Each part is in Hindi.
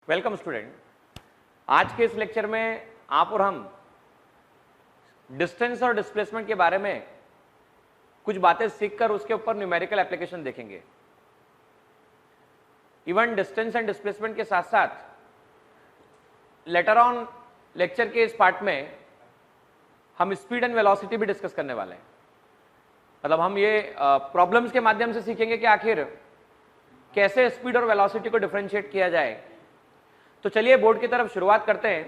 Welcome student. आज के इस लेक्चर में आप और हम डिस्टेंस और डिस्प्लेसमेंट के बारे में कुछ बातें सीखकर उसके ऊपर न्यूमेरिकल एप्लीकेशन देखेंगे। इवन डिस्टेंस एंड डिस्प्लेसमेंट के साथ साथ लेटर ऑन लेक्चर के इस पार्ट में हम स्पीड एंड वेलोसिटी भी डिस्कस करने वाले हैं। मतलब हम ये प्रॉब्लम्स के माध्यम से सीखेंगे कि आखिर कैसे स्पीड और वेलोसिटी को डिफरेंशिएट किया जाए। तो चलिए बोर्ड की तरफ शुरुआत करते हैं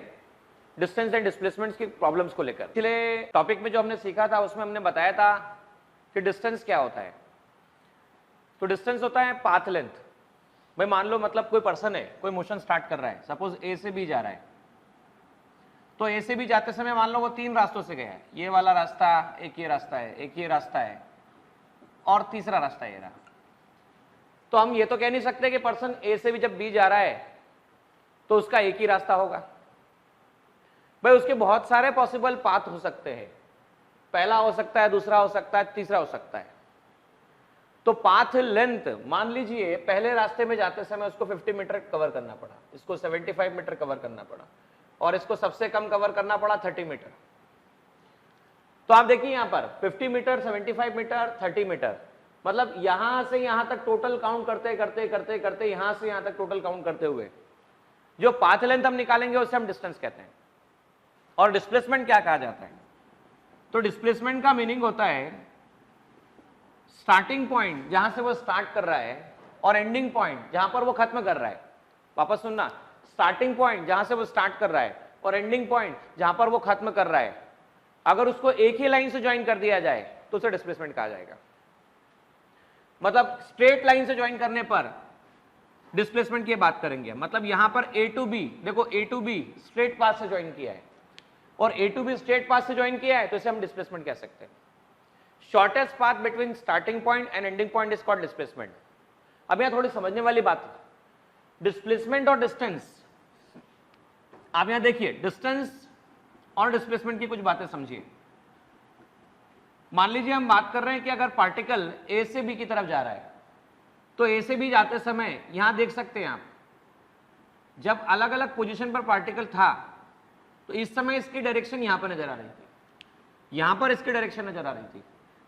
डिस्टेंस एंड डिस्प्लेसमेंट्स की प्रॉब्लम्स को लेकर। पिछले टॉपिक में जो हमने सीखा था उसमें हमने बताया था कि डिस्टेंस क्या होता है। तो डिस्टेंस होता है पाथ लेंथ। भाई मान लो मतलब कोई पर्सन है, कोई मोशन स्टार्ट कर रहा है, सपोज ए से बी जा रहा है, तो ए से बी जाते समय मान लो वो 3 रास्तों से गया है। ये वाला रास्ता, एक ये रास्ता है, एक ये रास्ता है और तीसरा रास्ता ये रहा। तो हम ये तो कह नहीं सकते कि पर्सन ए से भी जब बी जा रहा है तो उसका एक ही रास्ता होगा। भाई उसके बहुत सारे पॉसिबल पाथ हो सकते हैं। पहला हो सकता है, दूसरा हो सकता है, तीसरा हो सकता है। तो पाथ लेंथ मान लीजिए पहले रास्ते में जाते समय उसको 50 मीटर कवर करना पड़ा, इसको 75 मीटर कवर करना पड़ा और इसको सबसे कम कवर करना पड़ा 30 मीटर। तो आप देखिए यहां पर 50 मीटर, 75 मीटर, 30 मीटर, मतलब यहां से यहां तक टोटल काउंट करते करते करते करते यहां से यहां तक टोटल काउंट करते हुए जो पाथ लेंथ हम निकालेंगे उसे हम डिस्टेंस कहते हैं। और डिस्प्लेसमेंट क्या कहा जाता है? तो डिस्प्लेसमेंट का मीनिंग होता है स्टार्टिंग पॉइंट जहां से वो स्टार्ट कर रहा है और एंडिंग पॉइंट जहां पर वो खत्म कर रहा है। वापस सुनना, स्टार्टिंग पॉइंट जहां से वो स्टार्ट कर रहा है और एंडिंग पॉइंट जहां पर वो खत्म कर रहा है, अगर उसको एक ही लाइन से ज्वाइन कर दिया जाए तो उसे डिस्प्लेसमेंट कहा जाएगा। मतलब स्ट्रेट लाइन से ज्वाइन करने पर डिस्प्लेसमेंट की बात करेंगे। मतलब यहां पर ए टू बी, देखो ए टू बी स्ट्रेट पाथ से ज्वाइन किया है और ए टू बी स्ट्रेट पाथ से ज्वाइन किया है, तो इसे हम डिस्प्लेसमेंट कह सकते हैं। Shortest path between starting point and ending point is called displacement. अब यहां थोड़ी समझने वाली बात, डिस्प्लेसमेंट और डिस्टेंस। आप यहां देखिए डिस्टेंस और डिस्प्लेसमेंट की कुछ बातें समझिए। मान लीजिए हम बात कर रहे हैं कि अगर पार्टिकल ए से बी की तरफ जा रहा है, तो ए से बी जाते समय यहां देख सकते हैं आप, जब अलग अलग पोजीशन पर पार्टिकल था तो इस समय इसकी डायरेक्शन यहां पर नजर आ रही थी, यहां पर इसकी डायरेक्शन नजर आ रही थी,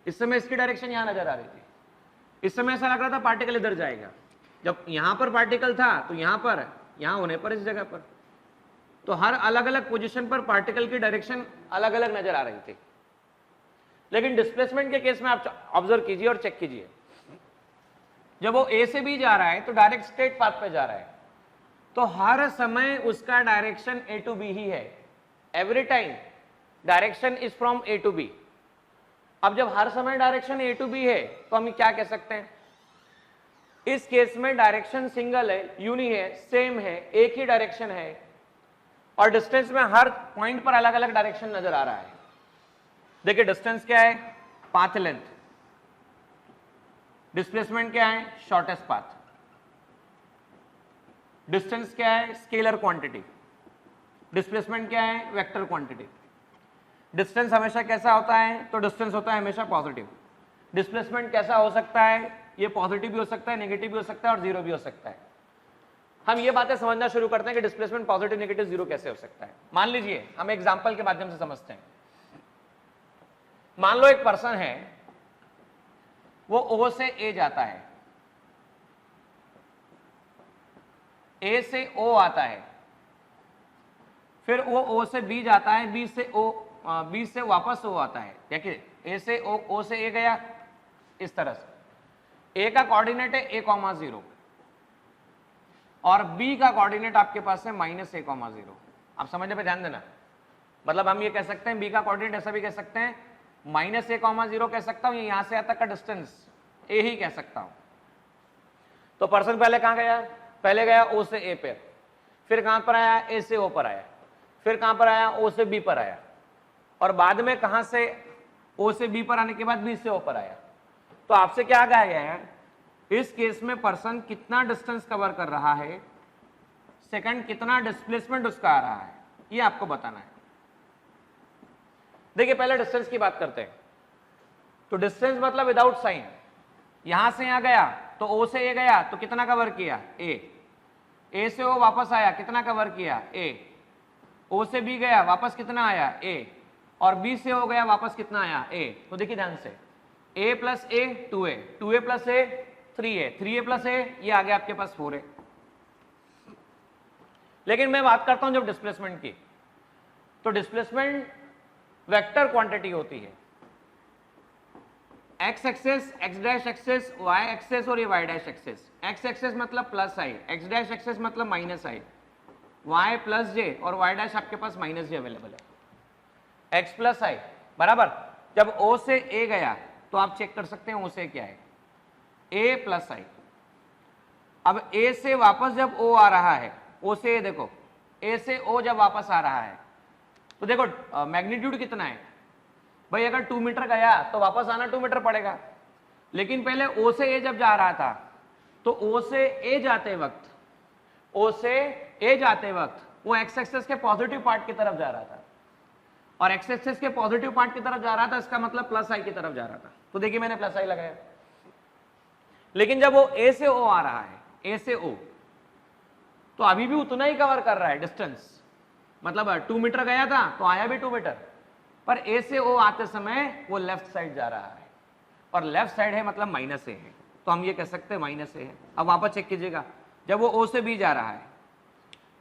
इस समय इसकी डायरेक्शन यहां नजर आ रही थी। इस समय ऐसा लग रहा था पार्टिकल इधर जाएगा। जब यहां पर पार्टिकल था तो यहां पर, यहां होने पर इस जगह पर, तो हर अलग अलग पोजीशन पर पार्टिकल की डायरेक्शन अलग अलग नजर आ रही थी। लेकिन डिस्प्लेसमेंट के केस में आप ऑब्जर्व कीजिए और चेक कीजिए, जब वो ए से बी जा रहा है तो डायरेक्ट स्ट्रेट पाथ पे जा रहा है, तो हर समय उसका डायरेक्शन ए टू बी ही है। Every time direction is from A to B. अब जब हर समय डायरेक्शन ए टू बी है तो हम क्या कह सकते हैं? इस केस में डायरेक्शन सिंगल है, यूनी है, सेम है, एक ही डायरेक्शन है और डिस्टेंस में हर पॉइंट पर अलग अलग डायरेक्शन नजर आ रहा है। देखिए डिस्टेंस क्या है? Path length. डिस्प्लेसमेंट क्या है? Shortest path. डिस्टेंस क्या है? Scalar quantity. डिस्प्लेसमेंट क्या है? Vector quantity. डिस्टेंस हमेशा कैसा होता है? तो डिस्टेंस होता है हमेशा पॉजिटिव। डिस्प्लेसमेंट कैसा हो सकता है? ये पॉजिटिव भी हो सकता है, नेगेटिव भी हो सकता है और जीरो भी हो सकता है। हम ये बातें समझना शुरू करते हैं कि डिस्प्लेसमेंट पॉजिटिव, नेगेटिव, जीरो कैसे हो सकता है। मान लीजिए हम एग्जांपल के माध्यम से समझते हैं। मान लो एक पर्सन है, वो ओ से ए जाता है, ए से ओ आता है, फिर वो ओ से बी जाता है, बी से ओ, बी से वापस ओ आता है। देखिए ए से ओ से ए गया इस तरह से। ए का कोऑर्डिनेट है a,0 और बी का कोऑर्डिनेट आपके पास है -a,0। आप समझने पे ध्यान देना। मतलब हम ये कह सकते हैं बी का कोऑर्डिनेट ऐसा भी कह सकते हैं, -a,0 कह सकता हूं, यहां से यहां तक का डिस्टेंस ए ही कह सकता हूं। तो पर्सन पहले कहां गया? पहले गया ओ से ए पे, फिर कहां पर आया? ए से ओ पर आया, फिर कहां पर आया? ओ से बी पर आया और बाद में कहां से? ओ से बी पर आने के बाद बी से ओ पर आया। तो आपसे क्या कहा गया है? इस केस में पर्सन कितना डिस्टेंस कवर कर रहा है, सेकंड कितना डिस्प्लेसमेंट उसका आ रहा है, ये आपको बताना है। देखिए पहले डिस्टेंस की बात करते हैं। तो डिस्टेंस मतलब विदाउट साइन, यहां से यहां गया तो ओ से ए गया तो कितना कवर किया? ए। ए से ओ वापस आया, कितना कवर किया ए, ओ से बी गया वापस कितना आया ए, और बी से ओ गया वापस कितना आया ए। तो देखिए ध्यान से, ए प्लस ए 2a, 2a प्लस ए 3a, 3a प्लस ए ये आ गया आपके पास 4a। लेकिन मैं बात करता हूं जब डिस्प्लेसमेंट की, तो डिस्प्लेसमेंट वेक्टर क्वांटिटी होती है, X axis, X dash axis, Y axis और ये Y dash axis. X axis मतलब plus i, X dash axis मतलब minus i, Y plus J और वाई डैश आपके पास माइनस जे अवेलेबल है। एक्स प्लस आई बराबर, जब ओ से ए गया तो आप चेक कर सकते हैं ओ से क्या है, ए प्लस आई। अब ए से वापस जब ओ आ रहा है, ओ से देखो, ए से ओ जब वापस आ रहा है तो देखो मैग्नीट्यूड कितना है भाई, अगर 2 मीटर गया तो वापस आना 2 मीटर पड़ेगा। लेकिन पहले ओ से ए जब जा रहा था तो ओ से ए जाते वक्त, ओ से ए जाते वक्त वो एक्स एक्सेस के पॉजिटिव पार्ट की तरफ जा रहा था, और एक्स एक्सेस के पॉजिटिव पार्ट की तरफ जा रहा था, इसका मतलब प्लस आई की तरफ जा रहा था। तो देखिए मैंने प्लस आई लगाया। लेकिन जब वो ए से ओ आ रहा है, ए से ओ, तो अभी भी उतना ही कवर कर रहा है डिस्टेंस, मतलब 2 मीटर गया था तो आया भी 2 मीटर, पर ए से ओ आते समय वो लेफ्ट साइड जा रहा है, और लेफ्ट साइड है मतलब माइनस ए है, तो हम ये कह सकते हैं माइनस ए है। अब वापस चेक कीजिएगा, जब वो ओ से बी जा रहा है,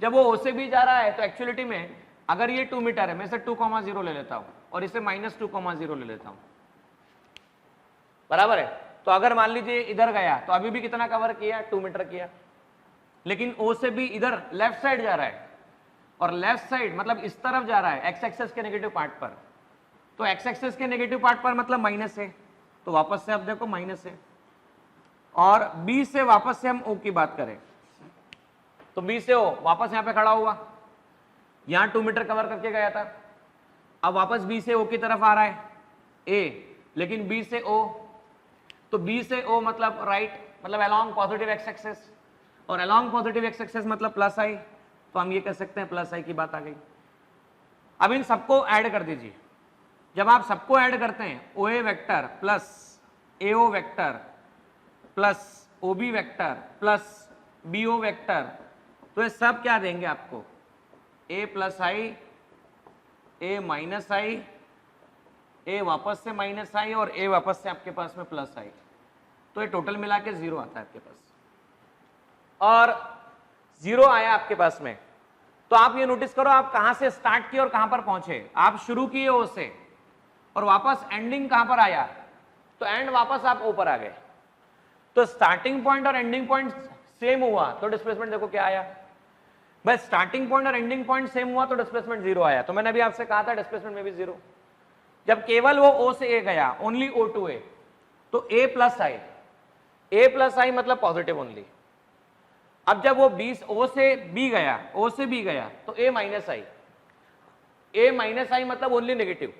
जब वो ओ से बी जा रहा है तो एक्चुअलिटी में अगर ये 2 मीटर है, मैं इसे 2,0 ले लेता हूं और इसे -2,0 ले लेता हूं, बराबर है। तो अगर मान लीजिए इधर गया तो अभी भी कितना कवर किया, 2 मीटर किया। लेकिन ओ से बी इधर लेफ्ट साइड जा रहा है, और लेफ्ट साइड मतलब इस तरफ जा रहा है एक्स एक्सेस के नेगेटिव पार्ट पर, तो एक्स एक्सेस के नेगेटिव पार्ट पर मतलब माइनस है, तो वापस से अब देखो माइनस है। और बी से वापस से हम ओ की बात करें तो बी से ओ वापस यहां पे खड़ा हुआ, यहां 2 मीटर कवर करके गया था, अब वापस बी से ओ की तरफ आ रहा है ए, लेकिन बी से ओ, तो बी से ओ मतलब राइट, मतलब अलोंग पॉजिटिव एक्स एक्सेस, और अलोंग पॉजिटिव एक्स एक्सेस मतलब प्लस आई, तो हम ये कह सकते हैं प्लस आई की बात आ गई। अब इन सबको ऐड कर दीजिए, जब आप सबको ऐड करते हैं O A vector plus A O vector plus O B vector plus B O vector, तो ये सब क्या देंगे आपको, ए प्लस आई, ए माइनस आई, ए वापस से माइनस आई, और ए वापस से आपके पास में प्लस आई, तो ये टोटल मिला के 0 आता है आपके पास। और 0 आया आपके पास में, तो आप ये नोटिस करो आप कहां से स्टार्ट किए और कहां पर पहुंचे। आप शुरू किए ओ से और वापस एंडिंग कहां पर आया, तो एंड वापस आप ओ पर आ गए, तो स्टार्टिंग पॉइंट और एंडिंग पॉइंट सेम हुआ तो डिस्प्लेसमेंट देखो क्या आया, बस स्टार्टिंग पॉइंट और एंडिंग पॉइंट सेम हुआ तो डिस्प्लेसमेंट 0 आया। तो मैंने अभी आपसे कहा था डिस्प्लेसमेंट में भी 0, जब केवल वो ओ से ए गया, ओनली ओ टू ए, तो ए प्लस आई, ए प्लस आई मतलब पॉजिटिव ओनली। अब जब वो ओ से बी गया, ओ से बी गया तो ए माइनस आई, ए माइनस आई मतलब ओनली नेगेटिव,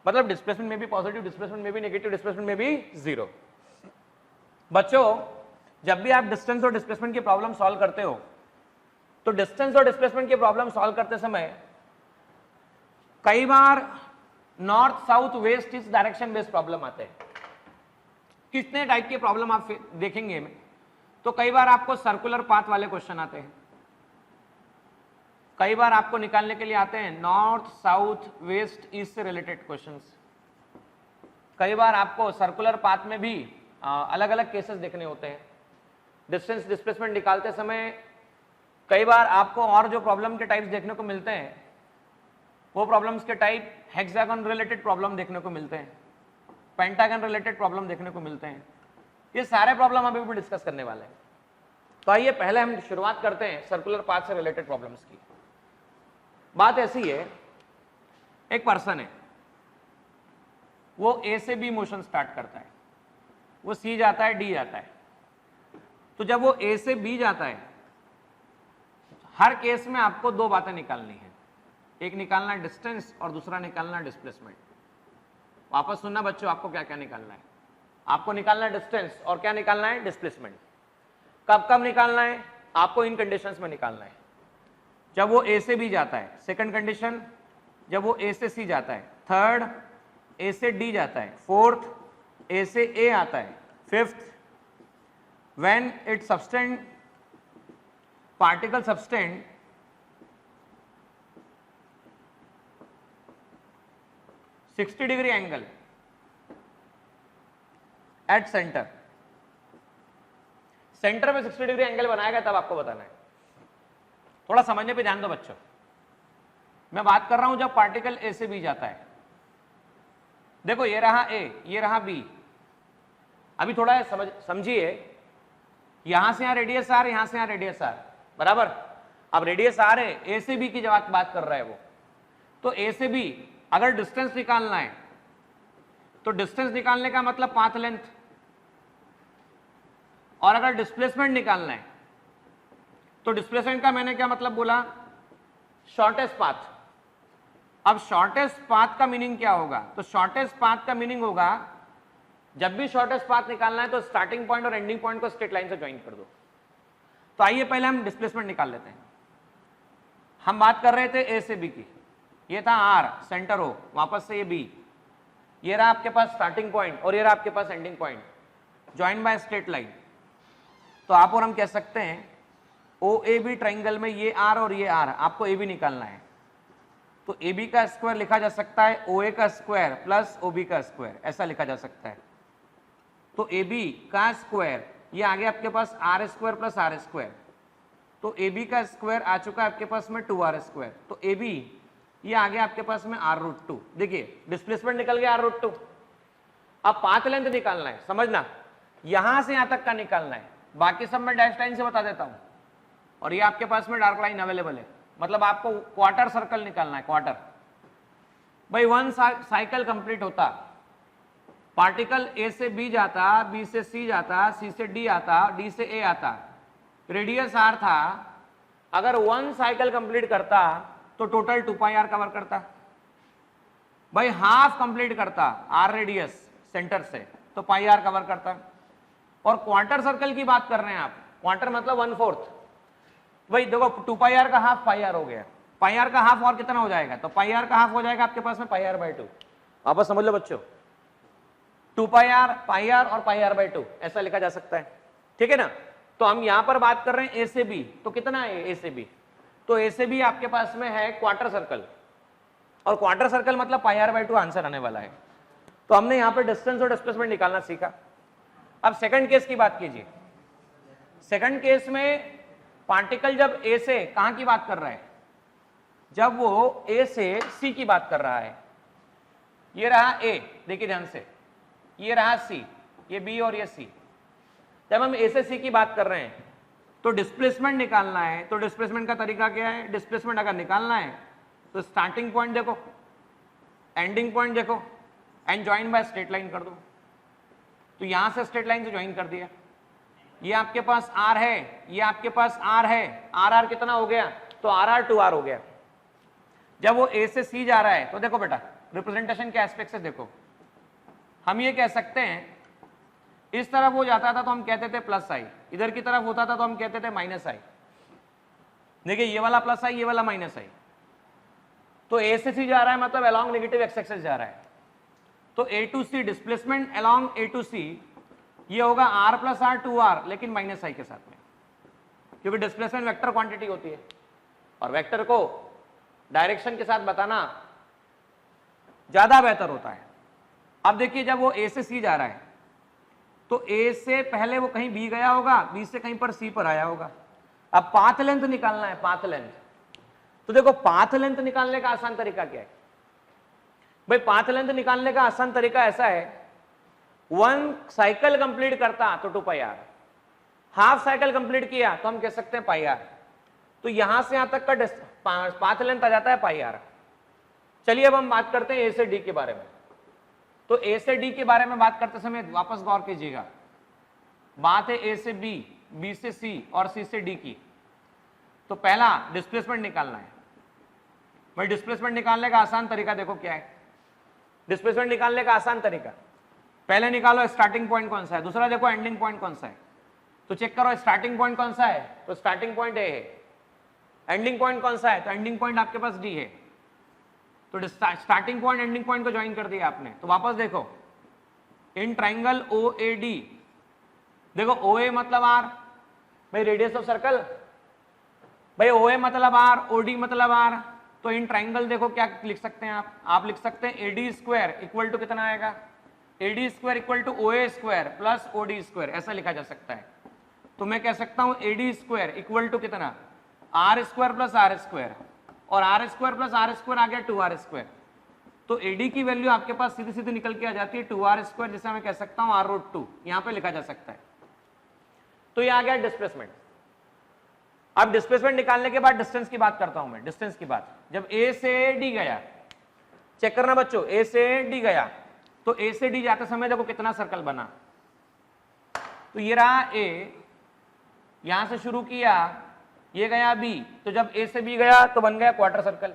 मतलब डिस्प्लेसमेंट में भी पॉजिटिव, डिस्प्लेसमेंट में भी नेगेटिव, डिस्प्लेसमेंट में भी 0। बच्चों जब भी आप डिस्टेंस और डिस्प्लेसमेंट की प्रॉब्लम सॉल्व करते हो तो डिस्टेंस और डिस्प्लेसमेंट की प्रॉब्लम सॉल्व करते समय कई बार north south west east direction based problem आते हैं। कितने टाइप के प्रॉब्लम आप देखेंगे में, तो कई बार आपको सर्कुलर पाथ वाले क्वेश्चन आते हैं, कई बार आपको निकालने के लिए आते हैं नॉर्थ साउथ वेस्ट ईस्ट से रिलेटेड क्वेश्चंस, कई बार आपको सर्कुलर पाथ में भी अलग अलग केसेस देखने होते हैं। डिस्टेंस डिस्प्लेसमेंट निकालते समय कई बार आपको और जो प्रॉब्लम के टाइप्स देखने को मिलते हैं वो प्रॉब्लम्स के टाइप हेक्सागन रिलेटेड प्रॉब्लम देखने को मिलते हैं, पेंटागन रिलेटेड प्रॉब्लम देखने को मिलते हैं। ये सारे प्रॉब्लम अभी भी डिस्कस करने वाले हैं। तो आइए पहले हम शुरुआत करते हैं सर्कुलर पाथ से रिलेटेड प्रॉब्लम्स की। बात ऐसी है, एक पर्सन है, वो ए से बी मोशन स्टार्ट करता है, वो सी जाता है, डी जाता है। तो जब वो ए से बी जाता है, हर केस में आपको 2 बातें निकालनी है, एक निकालना डिस्टेंस और दूसरा निकालना डिस्प्लेसमेंट। वापस सुनना बच्चों, आपको क्या क्या निकालना है, आपको निकालना है डिस्टेंस और क्या निकालना है डिस्प्लेसमेंट। कब कब निकालना है, आपको इन कंडीशंस में निकालना है। जब वो ए से बी जाता है, सेकंड कंडीशन, जब वो ए से सी जाता है, थर्ड ए से डी जाता है, फोर्थ ए से ए आता है, fifth when it subtend particle subtended (60 degree angle at centre, centre में 60 डिग्री एंगल बनाया गया, तब आपको बताना है। थोड़ा समझने पे ध्यान दो बच्चों, मैं बात कर रहा हूं जब पार्टिकल ए से बी जाता है। देखो ये रहा ए, ये रहा बी। अभी थोड़ा समझिए, यहां से यहां रेडियस आर, यहां से यहां रेडियस आर, बराबर। अब रेडियस आर है, ए से बी की जब बात कर रहा है वो, तो ए से बी अगर डिस्टेंस निकालना है तो डिस्टेंस निकालने का मतलब पाथ लेंथ, और अगर डिस्प्लेसमेंट निकालना है तो डिस्प्लेसमेंट का मैंने क्या मतलब बोला, शॉर्टेस्ट पाथ। अब शॉर्टेस्ट पाथ का मीनिंग क्या होगा, तो शॉर्टेस्ट पाथ का मीनिंग होगा जब भी शॉर्टेस्ट पाथ निकालना है तो स्टार्टिंग पॉइंट और एंडिंग पॉइंट को स्ट्रेट लाइन से ज्वाइन कर दो। तो आइए पहले हम डिस्प्लेसमेंट निकाल लेते हैं। हम बात कर रहे थे ए से बी की, ये था आर, सेंटर हो, वापस से ये बी, ये रहा आपके पास स्टार्टिंग पॉइंट और ये रहा आपके पास ending point, join by straight line. तो आप और हम कह सकते हैं ओ ए बी ट्राइंगल में ये आर और ये आर, आपको ए बी निकालना है, तो ए बी का स्क्वायर लिखा जा सकता है ओ ए का स्क्वायर प्लस ओ बी का स्क्वायर, ऐसा लिखा जा सकता है। तो ए बी का स्क्वायर ये आ गया आपके पास R square plus R square, तो ए बी का स्क्वायर आ चुका है आपके पास में 2r स्क्वायर, तो ए बी ये आ गया आपके पास में r√2। देखिए डिस्प्लेसमेंट निकल गया r√2। अब पाथ लेंथ निकालना है, समझना, यहां से यहां तक का निकालना है, बाकी सब मैं डैश लाइन से बता देता हूं। और ये आपके पास में डार्क लाइन अवेलेबल है, मतलब आपको क्वार्टर सर्कल निकालना है, क्वार्टर। भाई 1 साइकिल कंप्लीट होता, पार्टिकल ए से बी जाता, बी से सी जाता, सी से डी आता, डी से ए आता, रेडियस आर था, अगर 1 साइकिल कंप्लीट करता तो टोटल 2πr कवर करता। भाई हाफ कंप्लीट करता आर रेडियस सेंटर से तो πr कवर करता। और क्वार्टर सर्कल की बात कर रहे हैं आप, क्वार्टर मतलब 1/4। भाई देखो 2πr का हाफ πr हो गया, πr का हाफ और कितना हो जाएगा, तो πr का हाफ हो जाएगा आपके पास में πr/2। वापस समझ लो बच्चों, 2πr, πr और πr/2 ऐसा लिखा जा सकता है, ठीक है ना। तो हम यहां पर बात कर रहे हैं ए से बी, तो कितना है ए से बी, तो ए से बी आपके पास में है क्वार्टर सर्कल, और क्वार्टर सर्कल मतलब πr/2 आंसर आने वाला है। तो हमने यहां पर डिस्टेंस और डिस्प्लेसमेंट निकालना सीखा। अब सेकंड केस की बात कीजिए। सेकंड केस में पार्टिकल जब ए से कहां की बात कर रहा है, जब वो ए से सी की बात कर रहा है, ये रहा ए, देखिए ध्यान से, ये रहा सी, ये बी और ये सी। जब हम ए से सी की बात कर रहे हैं तो डिस्प्लेसमेंट निकालना है, तो डिस्प्लेसमेंट का तरीका क्या है, डिस्प्लेसमेंट अगर निकालना है तो स्टार्टिंग पॉइंट देखो, एंडिंग पॉइंट देखो, and join by straight line कर दो। तो यहां से स्ट्रेट लाइन से ज्वाइन कर दिया, ये आपके पास आर है, ये आपके पास आर है, आर आर कितना हो गया, तो आर आर 2r हो गया। जब वो ए से सी जा रहा है तो देखो बेटा रिप्रेजेंटेशन के एस्पेक्ट से देखो, हम ये कह सकते हैं इस तरफ हो जाता था तो हम कहते थे प्लस आई, इधर की तरफ होता था तो हम कहते थे माइनस आई। देखिए ये वाला प्लस आई, ये वाला माइनस आई, तो ए से सी जा रहा है मतलब अलोंग नेगेटिव एक्स एक्सिस जा रहा है। तो A to C displacement along A to C ये होगा r प्लस आर 2r, लेकिन माइनस आई के साथ में, क्योंकि डिस्प्लेसमेंट वेक्टर क्वांटिटी होती है और वेक्टर को डायरेक्शन के साथ बताना ज्यादा बेहतर होता है। अब देखिए जब वो ए से सी जा रहा है तो ए से पहले वो कहीं बी गया होगा, बी से कहीं पर सी पर आया होगा। अब पाथ लेंथ निकालना है, पाथ लेंथ। तो देखो पाथ लेंथ निकालने का आसान तरीका क्या है भाई, पाथ लेंथ निकालने का आसान तरीका ऐसा है, 1 साइकिल कंप्लीट करता तो 2πr, हाफ साइकिल कंप्लीट किया तो हम कह सकते हैं πr। तो यहां से यहां तक का पाथ लेंथ आ जाता है πr। चलिए अब हम बात करते हैं ए से डी के बारे में। तो ए से डी के बारे में बात करते समय वापस गौर कीजिएगा, बात है ए से बी, बी से सी और सी से डी की। तो पहला डिस्प्लेसमेंट निकालना है भाई। डिस्प्लेसमेंट निकालने का आसान तरीका देखो क्या है, डिस्प्लेसमेंट निकालने का आसान तरीका, पहले निकालो स्टार्टिंग पॉइंट कौन सा है, दूसरा देखो एंडिंग पॉइंट कौन सा है। तो चेक करो स्टार्टिंग पॉइंट कौन सा है, तो स्टार्टिंग पॉइंट ए है, एंडिंग पॉइंट कौन सा है, तो एंडिंग पॉइंट आपके पास डी है। तो स्टार्टिंग पॉइंट एंडिंग पॉइंट को ज्वाइन कर दिया आपने। तो वापस देखो in triangle O A D, देखो ओ ए मतलब आर भाई, रेडियस ऑफ सर्कल भाई OA मतलब R, OD मतलब R, तो इन ट्राइंगल देखो क्या लिख सकते हैं आप लिख सकते हैं AD स्क्वायर इक्वल टू कितना आएगा, AD square equal to OA square plus OD square, ऐसा लिखा जा सकता है। तो मैं कह सकता हूं AD स्क्वायर इक्वल टू कितना, R square plus R square, और R square plus R square आ गया 2R स्क्वायर। तो AD की वैल्यू आपके पास सीधी सीधी निकल के आ जाती है 2R स्क्वायर, जिसे मैं कह सकता हूं R√2, यहां पे लिखा जा सकता है। तो ये आ गया डिस्प्लेसमेंट। अब डिस्प्लेसमेंट निकालने के बाद डिस्टेंस की बात करता हूं मैं, डिस्टेंस की बात। जब A से D गया, चेक करना बच्चों, A से D गया, तो A से D जाते समय देखो कितना सर्कल बना। तो ये रहा A, यहां से शुरू किया, ये गया B, तो जब A से B गया तो बन गया क्वार्टर सर्कल।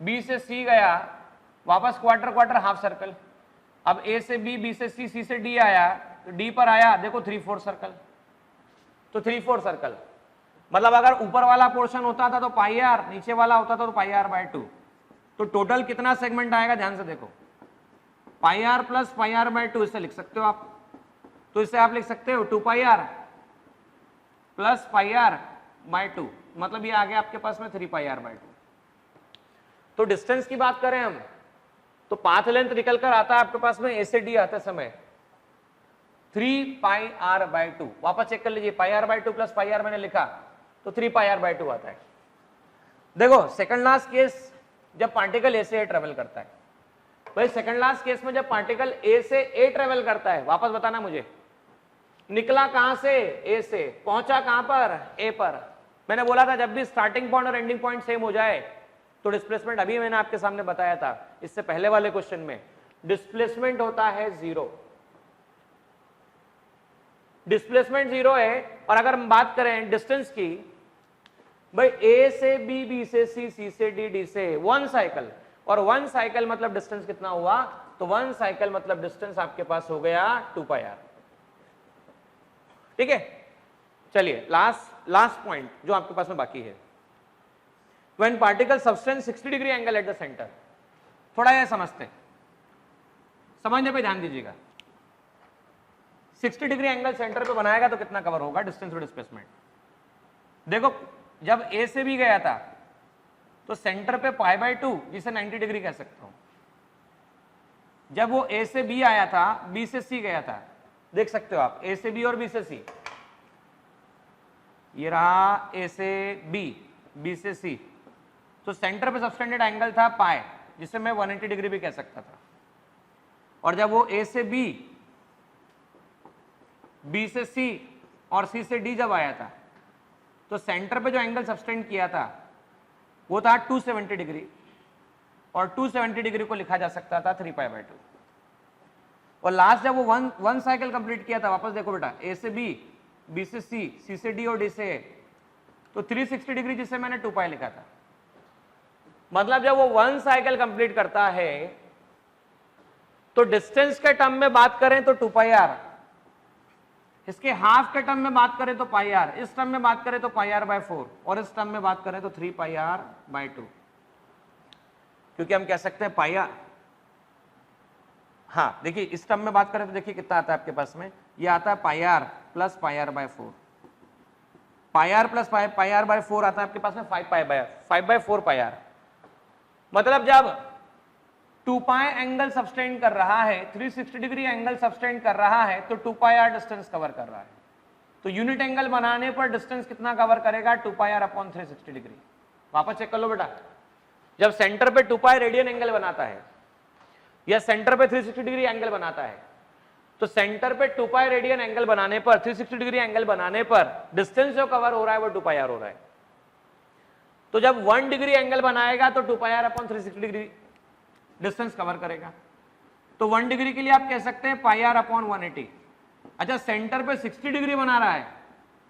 B से C गया, वापस क्वार्टर क्वार्टर हाफ सर्कल। अब A से B, B से C से D आया, तो D पर आया, देखो 3/4 सर्कल। तो 3/4 सर्कल मतलब अगर ऊपर वाला पोर्शन होता था तो पाई आर, नीचे वाला होता था तो पाई आर बाय 2। तो टोटल कितना सेगमेंट आएगा, ध्यान से देखो, pi R plus pi R by 2, इससे लिख सकते हो आप। तो इससे आप लिख सकते हो 2 pi R plus pi R by 2, मतलब ये आ गया आपके पास में 3 पाई आर बाय 2। तो डिस्टेंस की बात करें हम, तो पाथ लेंथ निकल कर आता है आपके पास में A से D आते समय 3 पाई आर बाय 2। वापस चेक कर लीजिए, pi R by 2 plus pi R मैंने लिखा तो 3 पाई आर बाय 2 आता है। देखो सेकंड लास्ट केस जब पार्टिकल A से A ट्रेवल करता है, भाई सेकंड लास्ट केस में जब पार्टिकल A से A ट्रेवल करता है, वापस बताना मुझे, निकला कहां से, A से, पहुंचा कहां पर, A पर। मैंने बोला था जब भी स्टार्टिंग पॉइंट और एंडिंग पॉइंट सेम हो जाए तो डिस्प्लेसमेंट, अभी मैंने आपके सामने बताया था इससे पहले वाले क्वेश्चन में, डिस्प्लेसमेंट होता है 0। डिस्प्लेसमेंट 0 है। और अगर हम बात करें डिस्टेंस की, भाई A से B, B से C, C से D, D से 1 साइकिल, और 1 साइकिल मतलब डिस्टेंस कितना हुआ, तो 1 साइकिल मतलब डिस्टेंस आपके पास हो गया 2 पाई आर। ठीक है, चलिए लास्ट पॉइंट जो आपके पास में बाकी है, when particle substance 60 degree angle at the centre. थोड़ा यह समझने पे ध्यान दीजिएगा। 60 डिग्री एंगल सेंटर पे बनाएगा तो कितना कवर होगा, डिस्टेंस और डिस्प्लेसमेंट। देखो जब A से B गया था तो सेंटर पे पाई बाय 2, जिसे 90 डिग्री कह सकता हूं। जब वो A से B आया था, B से C गया था, देख सकते हो आप, A से B और B से C, ये रहा A से B, B से C, तो सेंटर पे सबटेंडेड एंगल था पाई, जिसे मैं 180 डिग्री भी कह सकता था। और जब वो A से B, B से C और C से D जब आया था, तो सेंटर पे जो एंगल सबटेंड किया था वो था 270 डिग्री, और 270 डिग्री को लिखा जा सकता था 3 पाई बाय 2। और लास्ट जब वो वन साइकिल कंप्लीट किया था, वापस देखो बेटा, A से B, B से C, C से D और D से A, तो 360 डिग्री, जिसे मैंने 2 पाई लिखा था। मतलब जब वो 1 साइकिल कंप्लीट करता है तो डिस्टेंस के टर्म में बात करें तो 2 पाई आर, इसके हाफ के टर्म में बात करें तो पाई आर, इस टर्म में बात करें तो पाई आर बाय 4, और इस टर्म में बात करें तो 3 पाई आर बाय 2। क्योंकि हम कह सकते हैं पाई आर, हाँ देखिए इस टर्म में बात करें तो देखिए कितना आता है आपके पास में, ये आता है pi R plus pi R by 4, pi R plus pi R by 4 आता है आपके पास में 5 बाय 4 पाई आर। मतलब जब 2 पाई एंगल सबटेंड कर रहा है, 360 डिग्री एंगल सबटेंड कर रहा है, तो 2 पाई आर डिस्टेंस कवर कर रहा है। तो यूनिट एंगल बनाने पर डिस्टेंस कितना कवर करेगा, 2 पाई आर अपॉन 360 डिग्री। वापस चेक कर लो बेटा, जब सेंटर पे 2 पाई रेडियन एंगल बनाता है या सेंटर पे 360 डिग्री एंगल बनाता है, तो सेंटर पे 2 पाई रेडियन एंगल बनाने पर, 360 डिग्री एंगल बनाने पर डिस्टेंस जो कवर हो रहा है वो 2 पाई आर हो रहा है। तो जब 1 डिग्री एंगल बनाएगा तो 2 pi R upon 360 degree distance cover करेगा। तो 1 डिग्री के लिए आप कह सकते हैं पाई आर अपॉन 180। अच्छा सेंटर पे 60 डिग्री बना रहा है,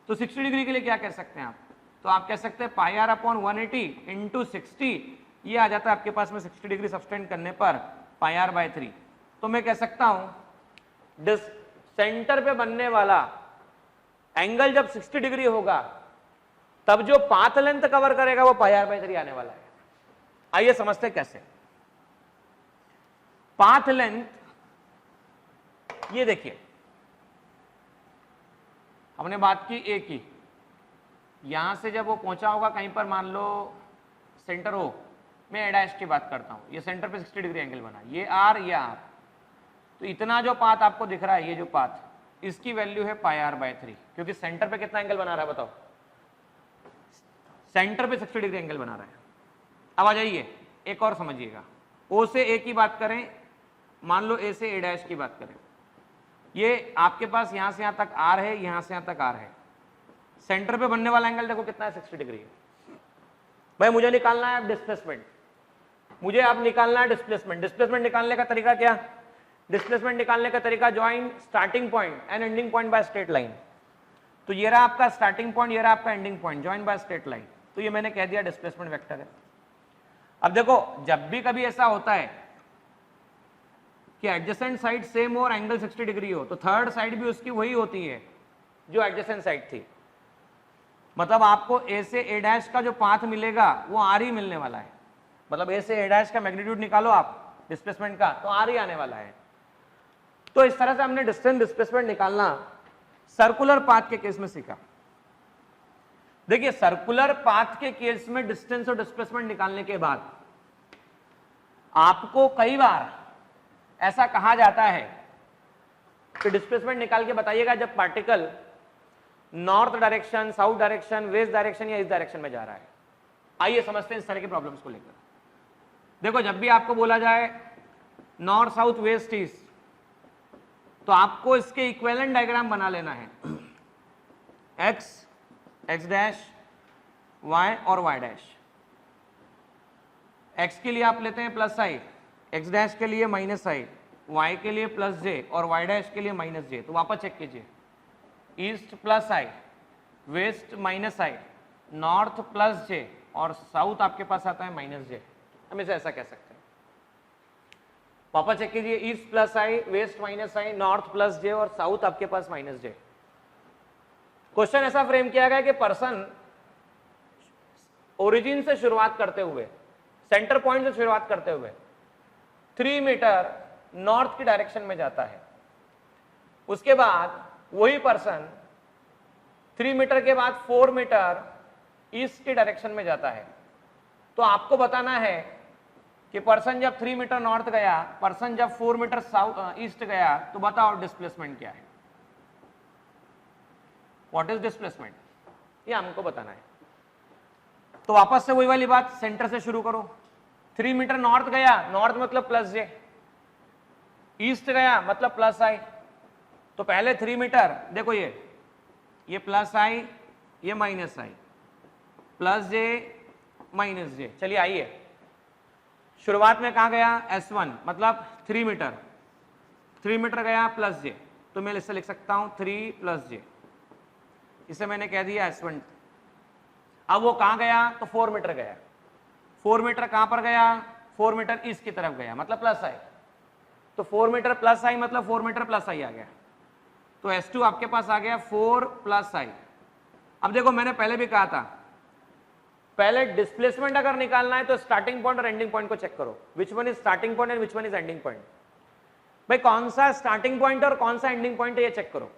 तो 60 डिग्री के लिए क्या कह सकते हैं आप, तो आप कह सकते हैं पाई आर अपॉन 180 इंटू 60, ये आ जाता है आपके पास में 60 डिग्री सबटेंड करने पर पाई आर बाय 3। तो मैं कह सकता हूं सेंटर पे बनने वाला एंगल जब 60 डिग्री होगा तब जो पाथ लेंथ कवर करेगा वो पाई आर बाय 3 आने वाला है। आइए समझते हैं कैसे। पाथ लेंथ, ये देखिए हमने बात की A की, यहां से जब वो पहुंचा होगा कहीं पर, मान लो सेंटर ओ, मैं ए डैश की बात करता हूं, ये सेंटर पे 60 डिग्री एंगल बना, ये आर, ये आर, तो इतना जो पाथ आपको दिख रहा है, ये जो पाथ, इसकी वैल्यू है पाई आर बाय 3, क्योंकि सेंटर पे कितना एंगल बना रहा है बताओ, सेंटर पे 60 डिग्री एंगल बना रहा है। अब आ जाइए एक और समझिएगा, ओ से ए की बात करें, मान लो ए से ए डैश की बात करें, ये आपके पास यहां से यहां तक आर है, यहां से यहां तक आर है, सेंटर पे बनने वाला एंगल देखो कितना है, 60 डिग्री है। भाई मुझे निकालना है अब डिस्प्लेसमेंट, मुझे अब निकालना है डिस्प्लेसमेंट। डिस्प्लेसमेंट निकालने का तरीका क्या, डिस्प्लेसमेंट निकालने का तरीका, join starting point and ending point by straight line. तो ये रहा आपका स्टार्टिंग पॉइंट, ये रहा आपका ending point, join by straight line, तो ये मैंने कह दिया डिस्प्लेसमेंट वेक्टर है। अब देखो जब भी कभी ऐसा होता है कि एडजेसेंट साइड सेम और एंगल 60 डिग्री हो, तो थर्ड साइड भी उसकी वही होती है जो एडजेसेंट साइड थी, मतलब आपको ए से ए डैश का जो पाथ मिलेगा वो आर ही मिलने वाला है, मतलब ए से ए डैश का मैग्नीट्यूड निकालो आप डिस्प्लेसमेंट का, तो आर ही आने वाला है। तो इस तरह से हमने डिस्टेंस डिस्प्लेसमेंट निकालना सर्कुलर पाथ के केस में सीखा। देखिए सर्कुलर पाथ के केस में डिस्टेंस और डिस्प्लेसमेंट निकालने के बाद आपको कई बार ऐसा कहा जाता है कि डिस्प्लेसमेंट निकाल के बताइएगा जब particle north direction, south direction, west direction या इस डायरेक्शन में जा रहा है। आइए समझते हैं इस तरह के प्रॉब्लम्स को लेकर। देखो जब भी आपको बोला जाए नॉर्थ साउथ वेस्ट ईस्ट, तो आपको इसके इक्विवेलेंट डायग्राम बना लेना है, एक्स, एक्स डैश, वाई और वाई डैश। एक्स के लिए आप लेते हैं प्लस आई, एक्स डैश के लिए माइनस आई, वाई के लिए प्लस जे और वाई डैश के लिए माइनस जे। तो वापस चेक कीजिए, ईस्ट प्लस आई, वेस्ट माइनस आई, नॉर्थ प्लस जे और साउथ आपके पास आता है माइनस जे। हम इसे ऐसा कह सकते हैं, वापस चेक कीजिए, ईस्ट प्लस आई, वेस्ट माइनस आई, नॉर्थ प्लस जे और साउथ आपके पास माइनस जे। क्वेश्चन ऐसा फ्रेम किया गया कि पर्सन ओरिजिन से शुरुआत करते हुए, सेंटर पॉइंट से शुरुआत करते हुए 3 मीटर नॉर्थ की डायरेक्शन में जाता है, उसके बाद वही पर्सन 3 मीटर के बाद 4 मीटर ईस्ट की डायरेक्शन में जाता है। तो आपको बताना है कि पर्सन जब 3 मीटर नॉर्थ गया, पर्सन जब 4 मीटर साउथ ईस्ट गया, तो बताओ डिस्प्लेसमेंट क्या है, व्हाट इज डिस्प्लेसमेंट, ये हमको बताना है। तो वापस से वही वाली बात, सेंटर से शुरू करो, 3 मीटर नॉर्थ गया, नॉर्थ मतलब प्लस जे, ईस्ट गया मतलब प्लस आई। तो पहले 3 मीटर देखो, ये प्लस आई, ये माइनस आई, प्लस जे माइनस जे। चलिए आइए, शुरुआत में कहां गया, S1 मतलब 3 मीटर, 3 मीटर गया प्लस जे, तो मैं इससे लिख सकता हूं 3 प्लस जे, इसे मैंने कह दिया S1। अब वो कहां गया, तो 4 मीटर गया, 4 मीटर कहां पर गया, 4 मीटर ईस्ट की तरफ गया, मतलब प्लस आई। तो 4 मीटर प्लस आई मतलब 4 मीटर प्लस आई आ गया, तो S2 आपके पास आ गया 4 प्लस आई। अब देखो मैंने पहले भी कहा था, पहले डिस्प्लेसमेंट अगर निकालना है तो स्टार्टिंग पॉइंट और एंडिंग पॉइंट को चेक करो, which one is starting point and which one is ending point. भाई कौन सा स्टार्टिंग पॉइंट और कौन सा एंडिंग पॉइंट है ये चेक करो।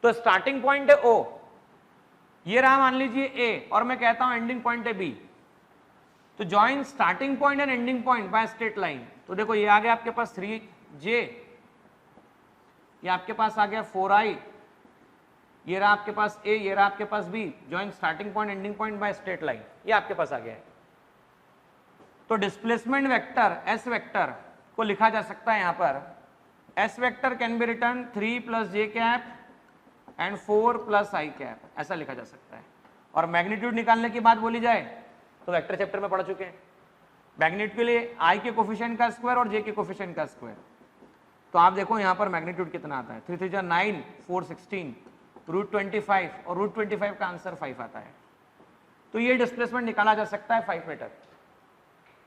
तो स्टार्टिंग पॉइंट है O, ये रहा मान लीजिए A, और मैं कहता हूं एंडिंग पॉइंट है B। तो join starting point and ending point by straight line. तो देखो ये आ गया आपके पास 3J, ये आपके पास आ गया 4I, ये रहा आपके पास A, ये रहा आपके पास B, join starting point ending point by straight line, ये आपके पास आ गया है। तो डिस्प्लेसमेंट वेक्टर S वेक्टर को लिखा जा सकता है, यहां पर S vector can be return 3 plus J cap and 4 plus I cap, ऐसा लिखा जा सकता है। और मैग्नीट्यूड निकालने की बात बोली जाए तो वेक्टर चैप्टर में पढ़ चुके हैं, मैग्नीट्यूड के लिए I के कोफिशिएंट का स्क्वायर और J के कोफिशिएंट का स्क्वायर। तो आप देखो यहां पर मैग्नीट्यूड कितना आता है, 3 3 9, 4 16, रूट 25 और रूट 25 का आंसर 5 आता है। तो ये डिस्प्लेसमेंट निकाला जा सकता है 5 मीटर।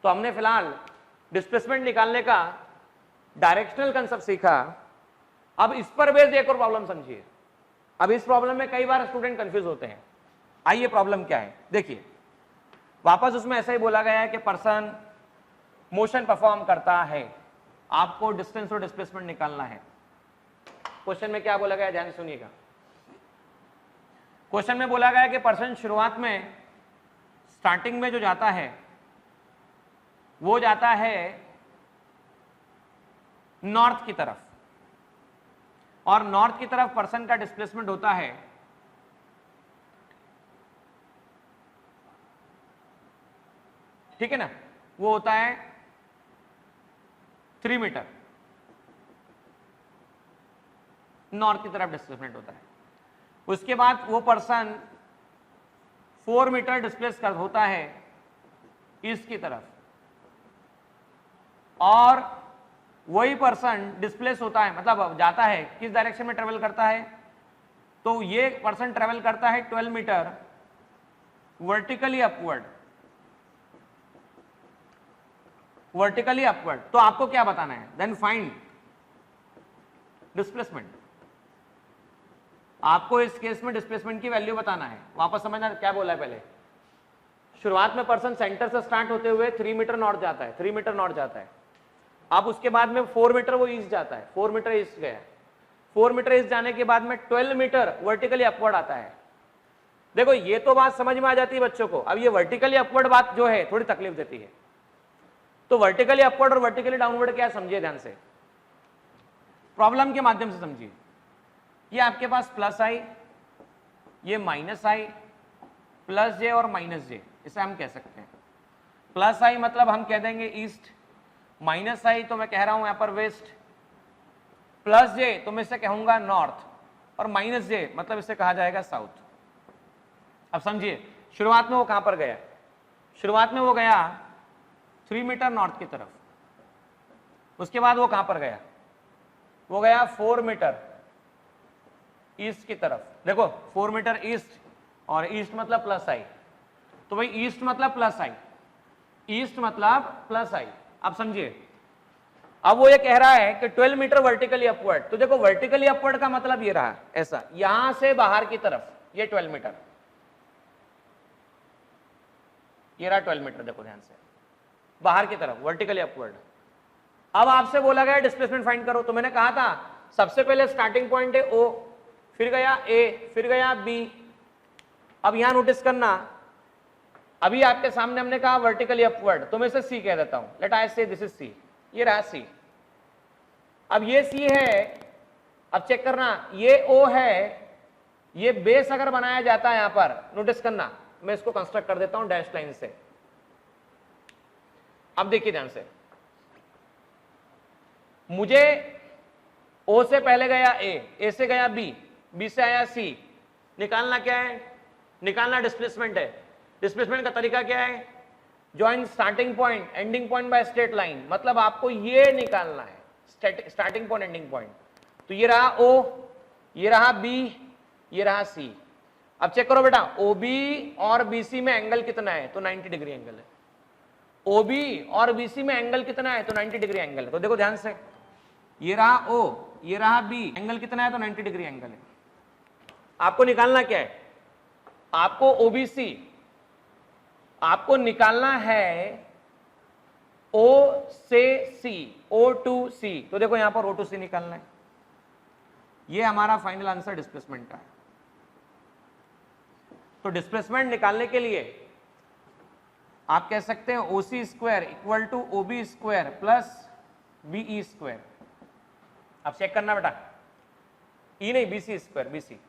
तो हमने फिलहाल डिस्प्लेसमेंट निकालने का डायरेक्शनल कंसेप्ट सीखा। अब इस पर बेस्ड एक और प्रॉब्लम समझिए। अब इस प्रॉब्लम में कई बार स्टूडेंट कंफ्यूज होते हैं। आइए प्रॉब्लम क्या है देखिए, वापस उसमें ऐसा ही बोला गया है कि पर्सन मोशन परफॉर्म करता है, आपको डिस्टेंस और डिस्प्लेसमेंट निकालना है। क्वेश्चन में क्या बोला गया, ध्यान से सुनिएगा। क्वेश्चन में बोला गया है कि पर्सन शुरुआत में स्टार्टिंग में जो जाता है वो जाता है नॉर्थ की तरफ, और नॉर्थ की तरफ पर्सन का डिस्प्लेसमेंट होता है ठीक है ना, वो होता है 3 मीटर नॉर्थ की तरफ डिस्प्लेसमेंट होता है। उसके बाद वो पर्सन 4 मीटर डिस्प्लेस कर होता है ईस्ट की तरफ, और वही पर्सन डिस्प्लेस होता है मतलब जाता है किस डायरेक्शन में ट्रेवल करता है, तो ये पर्सन ट्रेवल करता है 12 metre vertically upward, vertically upward. तो आपको क्या बताना है, देन फाइंड डिस्प्लेसमेंट। आपको इस केस में डिस्प्लेसमेंट की वैल्यू बताना है। वापस समझना क्या बोला है पहले, शुरुआत में पर्सन सेंटर से स्टार्ट होते हुए 3 मीटर नॉर्थ जाता है, 3 मीटर नॉर्थ जाता है। अब उसके बाद में 4 मीटर वो ईस्ट जाता है, 4 मीटर ईस्ट गया, 4 मीटर ईस्ट जाने के बाद में 12 मीटर वर्टिकली अपवर्ड आता है। देखो ये तो बात समझ में आ जाती है बच्चों को। अब ये वर्टिकली अपवर्ड बात जो है थोड़ी तकलीफ देती है। तो वर्टिकली अपवर्ड और वर्टिकली डाउनवर्ड क्या समझिए ध्यान से, प्रॉब्लम के माध्यम से समझिए। ये आपके पास प्लस आई, ये माइनस आई, प्लस जे और माइनस जे, इसे हम कह सकते हैं। प्लस आई मतलब हम कह देंगे ईस्ट, माइनस आई तो मैं कह रहा हूं यहां पर वेस्ट, प्लस जे तो मैं इसे कहूंगा नॉर्थ, और माइनस जे मतलब इसे कहा जाएगा साउथ। अब समझिए शुरुआत में वो कहां पर गया, शुरुआत में वो गया 3 मीटर नॉर्थ की तरफ। उसके बाद वो कहां पर गया, वो गया 4 मीटर ईस्ट की तरफ। देखो 4 मीटर ईस्ट, और ईस्ट मतलब प्लस आई, तो भाई ईस्ट मतलब प्लस आई, ईस्ट मतलब प्लस आई। अब समझिए, अब वो ये कह रहा है कि 12 मीटर वर्टिकली अपवर्ड। तो देखो वर्टिकली अपवर्ड का मतलब ये रहा ऐसा, यहां से बाहर की तरफ ये 12 मीटर, ये रहा 12 मीटर, देखो ध्यान से बाहर की तरफ वर्टिकली अपवर्ड। अब आपसे बोला गया डिस्प्लेसमेंट फाइंड करो, तो मैंने कहा था सबसे पहले स्टार्टिंग पॉइंट है ओ, फिर गया ए, फिर गया बी। अब यहां नोटिस करना, अभी आपके सामने हमने कहा वर्टिकली अपवर्ड, तो मैं इसे सी कह देता हूं, लेट आई से दिस इज सी, ये रहा सी। अब ये सी है, अब चेक करना ये ओ है, ये बेस अगर बनाया जाता है यहां पर, नोटिस करना मैं इसको कंस्ट्रक्ट कर देता हूं डैश लाइन से। अब देखिए ध्यान से, मुझे ओ से पहले गया ए से गया बी, बी से आया सी, निकालना क्या है, निकालना डिस्प्लेसमेंट है। डिस्प्लेसमेंट का तरीका क्या है, join starting point ending point by straight line, मतलब आपको ये निकालना है स्टार्टिंग पॉइंट एंडिंग पॉइंट। तो ये रहा ओ, ये रहा बी, ये रहा सी। अब चेक करो बेटा, ओबी और बीसी में एंगल कितना है, तो 90 डिग्री एंगल है। ओबी और बीसी में एंगल कितना है, तो 90 डिग्री एंगल है। तो देखो ध्यान से, ये रहा ओ, ये रहा बी, एंगल कितना है, तो 90 डिग्री एंगल है। आपको निकालना क्या है, आपको ओबीसी, आपको निकालना है ओ से सी, ओ टू सी। तो देखो यहां पर ओ टू सी निकालना है। ये हमारा फाइनल आंसर डिस्प्लेसमेंट का है। तो डिस्प्लेसमेंट निकालने के लिए आप कह सकते हैं OC square equal to OB square plus BE square. अब चेक करना बेटा, ई नहीं बीसी स्क्वायर, बीसी।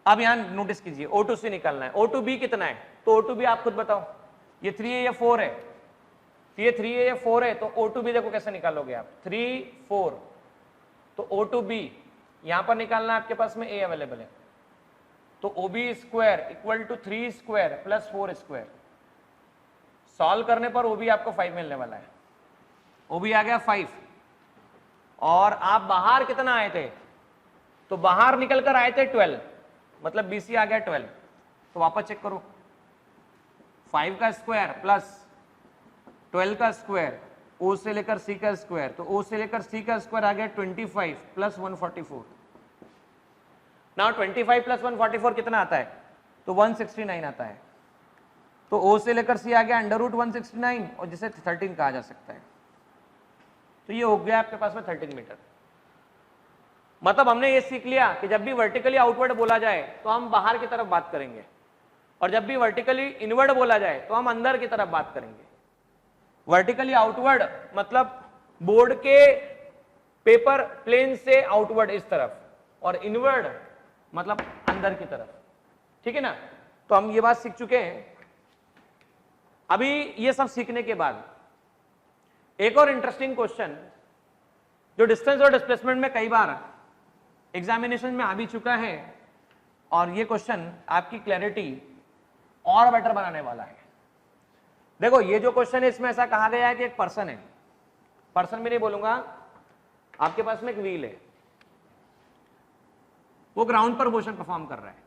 अब यहां नोटिस कीजिए ओ टू सी निकालना है, ओ टू बी कितना है, तो ओ टू बी आप खुद बताओ, ये 3 है या 4 है, ये 3 है या 4 है, तो ओ टू बी देखो कैसे निकालोगे आप, 3 4, तो ओ टू बी यहां पर निकालना है, आपके पास में ए अवेलेबल है, तो O B square equal to 3 square plus 4 square. Solve करने पर ओ बी आपको 5 मिलने वाला है, ओ बी आ गया 5। और आप बाहर कितना आए थे, तो बाहर निकल कर आए थे 12, मतलब बीसी आ गया 12। तो वापस चेक करो, 5 का स्क्वायर प्लस 12 का स्क्वायर, ओ से लेकर सी का स्क्वायर, तो ओ से लेकर सी का स्क्वायर आ गया 25 प्लस 144। नाउ 25 प्लस 144 कितना आता है, तो 169 आता है। तो ओ से लेकर सी आ गया √169, और जिसे 13 कहा जा सकता है। तो ये हो गया आपके पास में 13 मीटर। मतलब हमने ये सीख लिया कि जब भी वर्टिकली आउटवर्ड बोला जाए तो हम बाहर की तरफ बात करेंगे, और जब भी वर्टिकली इनवर्ड बोला जाए तो हम अंदर की तरफ बात करेंगे। वर्टिकली आउटवर्ड मतलब बोर्ड के पेपर प्लेन से आउटवर्ड इस तरफ, और इनवर्ड मतलब अंदर की तरफ, ठीक है ना। तो हम ये बात सीख चुके हैं। अभी ये सब सीखने के बाद एक और इंटरेस्टिंग क्वेश्चन जो डिस्टेंस और डिस्प्लेसमेंट में कई बार एग्जामिनेशन में आ भी चुका है, और ये क्वेश्चन आपकी क्लैरिटी और बेटर बनाने वाला है। देखो ये जो क्वेश्चन है इसमें ऐसा कहा गया है कि एक पर्सन है, पर्सन भी नहीं बोलूंगा, आपके पास में एक व्हील है, वो ग्राउंड पर मोशन परफॉर्म कर रहा है,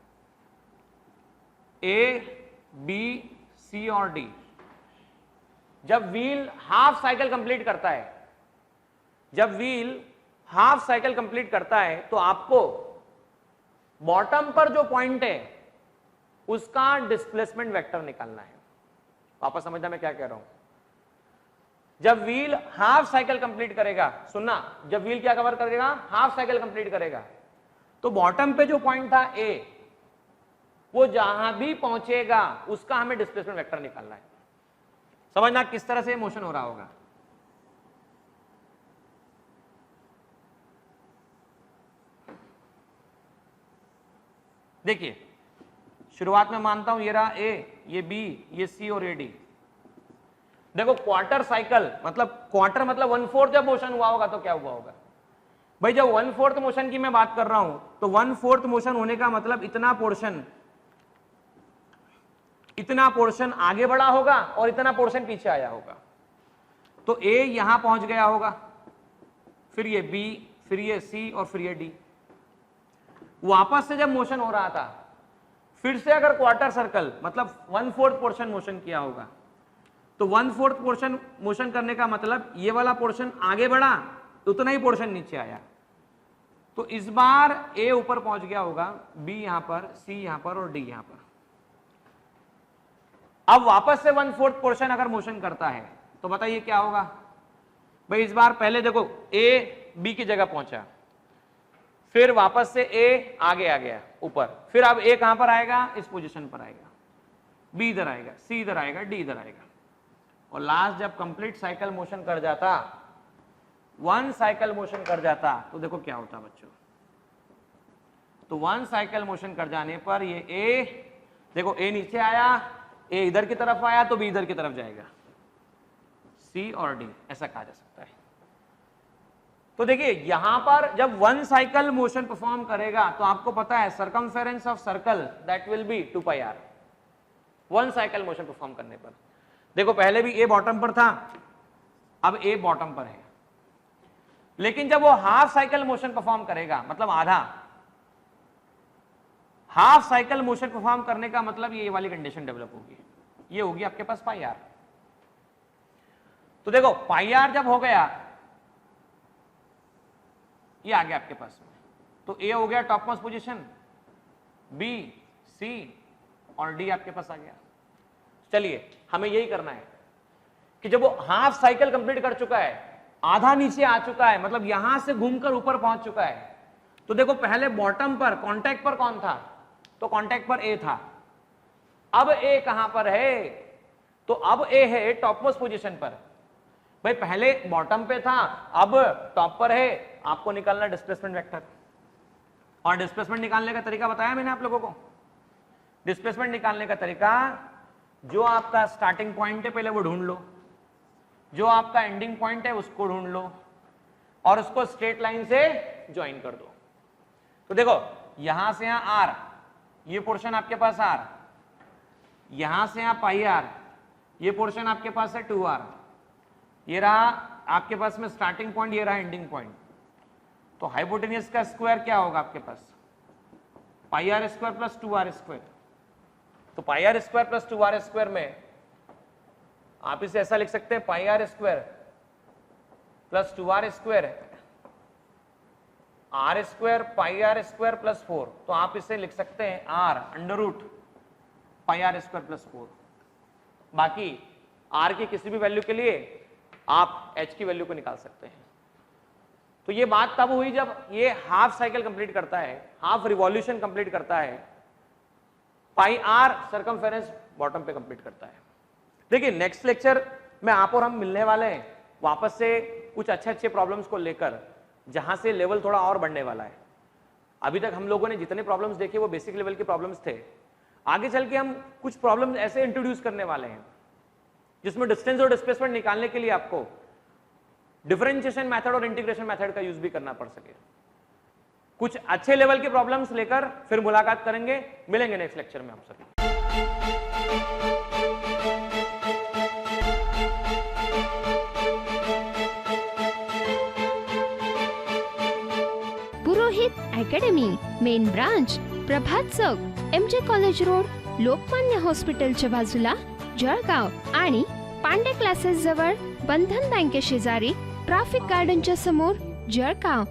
ए बी सी और डी। जब व्हील हाफ साइकिल कंप्लीट करता है, जब व्हील हाफ साइकिल कंप्लीट करता है तो आपको बॉटम पर जो पॉइंट है उसका डिस्प्लेसमेंट वेक्टर निकालना है। वापस समझना मैं क्या कह रहा हूं। जब व्हील हाफ साइकिल कंप्लीट करेगा, सुनना, जब व्हील क्या कवर करेगा, हाफ साइकिल कंप्लीट करेगा, तो बॉटम पे जो पॉइंट था ए, वो जहां भी पहुंचेगा उसका हमें डिस्प्लेसमेंट वेक्टर निकालना है। समझना किस तरह से मोशन हो रहा होगा। देखिए शुरुआत में मानता हूं ये रहा ए, ये बी, ये सी और ये डी। देखो क्वार्टर साइकिल मतलब क्वार्टर मतलब 1/4 जब मोशन हुआ होगा तो क्या हुआ होगा भाई। जब 1/4 मोशन की मैं बात कर रहा हूं तो 1/4 मोशन होने का मतलब इतना पोर्शन आगे बढ़ा होगा और इतना पोर्शन पीछे आया होगा। तो ए यहां पहुंच गया होगा, फिर ये बी, फिर ये सी और फिर ये डी। वापस से जब मोशन हो रहा था, फिर से अगर क्वार्टर सर्कल मतलब 1/4 पोर्शन मोशन किया होगा, तो 1/4 पोर्शन मोशन करने का मतलब ये वाला पोर्शन आगे बढ़ा, उतना ही पोर्शन नीचे आया। तो इस बार ए ऊपर पहुंच गया होगा, बी यहां पर, सी यहां पर और डी यहां पर। अब वापस से 1/4 पोर्शन अगर मोशन करता है तो बताइए क्या होगा भाई। इस बार पहले देखो ए बी की जगह पहुंचा, फिर वापस से ए आगे आ गया ऊपर, फिर अब ए कहां पर आएगा, इस पोजीशन पर आएगा, बी इधर आएगा, सी इधर आएगा, डी इधर आएगा, और लास्ट जब कंप्लीट साइकिल मोशन कर जाता, 1 साइकिल मोशन कर जाता, तो देखो क्या होता बच्चों। तो 1 साइकिल मोशन कर जाने पर ये ए, देखो ए नीचे आया, ए इधर की तरफ आया तो बी इधर की तरफ जाएगा, सी और डी, ऐसा कहा जा सकता है। तो देखिए यहां पर जब 1 साइकिल मोशन परफॉर्म करेगा तो आपको पता है circumference of circle that will be 2πr 1 cycle motion perform करने पर। देखो पहले भी ए बॉटम पर था, अब ए बॉटम पर है, लेकिन जब वो हाफ साइकिल मोशन परफॉर्म करेगा मतलब आधा, हाफ साइकिल मोशन परफॉर्म करने का मतलब ये वाली कंडीशन डेवलप होगी, ये होगी आपके पास πr। तो देखो πr जब हो गया, ये आ गया आपके पास में, तो ए हो गया टॉप मोस्ट पोजीशन, बी, सी और डी आपके पास आ गया। चलिए हमें यही करना है कि जब वो हाफ साइकिल कंप्लीट कर चुका है, आधा नीचे आ चुका है, मतलब यहां से घूमकर ऊपर पहुंच चुका है, तो देखो पहले बॉटम पर कांटेक्ट पर कौन था, तो कांटेक्ट पर ए था। अब ए कहां पर है, तो अब ए है टॉप मोस्ट पोजीशन पर। भाई पहले बॉटम पे था, अब टॉप पर है, आपको निकालना डिस्प्लेसमेंट वेक्टर। और डिस्प्लेसमेंट निकालने का तरीका बताया मैंने आप लोगों को। डिस्प्लेसमेंट निकालने का तरीका, जो आपका स्टार्टिंग पॉइंट है पहले वो ढूंढ लो, जो आपका एंडिंग पॉइंट है उसको ढूंढ लो, और उसको स्ट्रेट लाइन से ज्वाइन कर दो। तो देखो यहां से यहां आर, ये पोर्शन आपके पास आर, यहां से यहां πr, ये पोर्शन आपके पास है 2r, ये रहा आपके पास में स्टार्टिंग पॉइंट, ये रहा एंडिंग पॉइंट। तो हाइपोटेन्यूज का स्क्वायर क्या होगा आपके पास, πr² + 2r²। तो πr² + 2r² में आप इसे ऐसा लिख सकते हैं, πr² + 2r², r² πr² + 4। तो आप इसे लिख सकते हैं r √πr² + 4। बाकी r की किसी भी वैल्यू के लिए आप h की वैल्यू को निकाल सकते हैं। तो ये बात तब हुई जब ये हाफ साइकिल कंप्लीट करता है, हाफ रिवॉल्यूशन कंप्लीट करता है, पाई आर सर्कमफेरेंस बॉटम पे कंप्लीट करता है। देखिए नेक्स्ट लेक्चर में आप और हम मिलने वाले हैं वापस से कुछ अच्छे प्रॉब्लम्स को लेकर, जहां से लेवल थोड़ा और बढ़ने वाला है। अभी तक हम लोगों ने जितने प्रॉब्लम्स देखे वो बेसिक लेवल के प्रॉब्लम्स थे। आगे चल के हम कुछ प्रॉब्लम्स ऐसे इंट्रोड्यूस करने वाले हैं जिसमें डिस्टेंस और डिस्प्लेसमेंट निकालने के लिए आपको डिफरेंशिएशन मेथड और इंटीग्रेशन मेथड का यूज भी करना पड़ सके। कुछ अच्छे लेवल के प्रॉब्लम्स लेकर फिर मुलाकात करेंगे, मिलेंगे नेक्स्ट लेक्चर में आप सभी। पुरोहित अकॅडमी, मेन ब्रांच प्रभात चौक, MJ कॉलेज रोड, लोकमान्य हॉस्पिटलच्या बाजूला, जळगाव आणि पांडे क्लासेस जवळ, बंधन बँके शेजारी, ट्रॅफिक गार्डनच्या समोर, जळगाव।